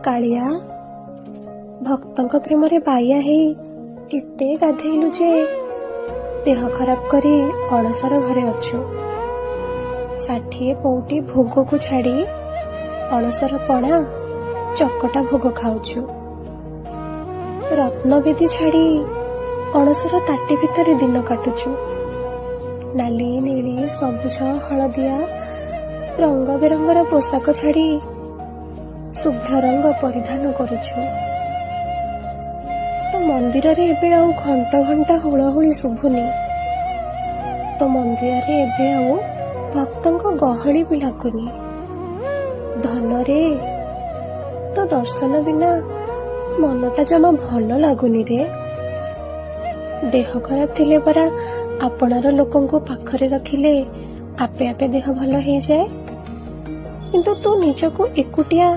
କାଳିଆ, ଭକ୍ତଙ୍କ ପ୍ରେମରେ ବାୟା ହେଇ ଏତେ ଗାଧେଇଲୁ ଯେ ଦେହ ଖରାପ କରି ଅଣସର ଘରେ ଅଛୁ। 60 ପଉଟି ଭୋଗକୁ ଛାଡ଼ି ଅଣସର ପଣା ଚକଟା ଭୋଗ ଖାଉଛୁ। ରତ୍ନବେଦୀ ଛାଡ଼ି ଅଣସର ତାଟି ଭିତରେ ଦିନ କାଟୁଛୁ। ନାଲି, ନୀଳି, ସବୁଜ, ହଳଦିଆ ରଙ୍ଗ ବେରଙ୍ଗର ପୋଷାକ ଛାଡ଼ି ଶୁଭ୍ର ରଙ୍ଗ ପରିଧାନ କରୁଛୁ। ତ ମନ୍ଦିରରେ ଏବେ ଆଉ ଘଣ୍ଟ ଘଣ୍ଟା ହୁଳହୁଳି ଶୁଭୁନି। ତ ମନ୍ଦିରରେ ଏବେ ଆଉ ଭକ୍ତଙ୍କ ଗହଳି ବି ଲାଗୁନି। ଧନରେ ତ ଦର୍ଶନ ବିନା ମନଟା ଜମା ଭଲ ଲାଗୁନି ରେ। ଦେହ ଖରାପ ଥିଲେ ପରା ଆପଣାର ଲୋକଙ୍କୁ ପାଖରେ ରଖିଲେ ଆପେ ଆପେ ଦେହ ଭଲ ହେଇଯାଏ। କିନ୍ତୁ ତୁ ନିଜକୁ ଏକୁଟିଆ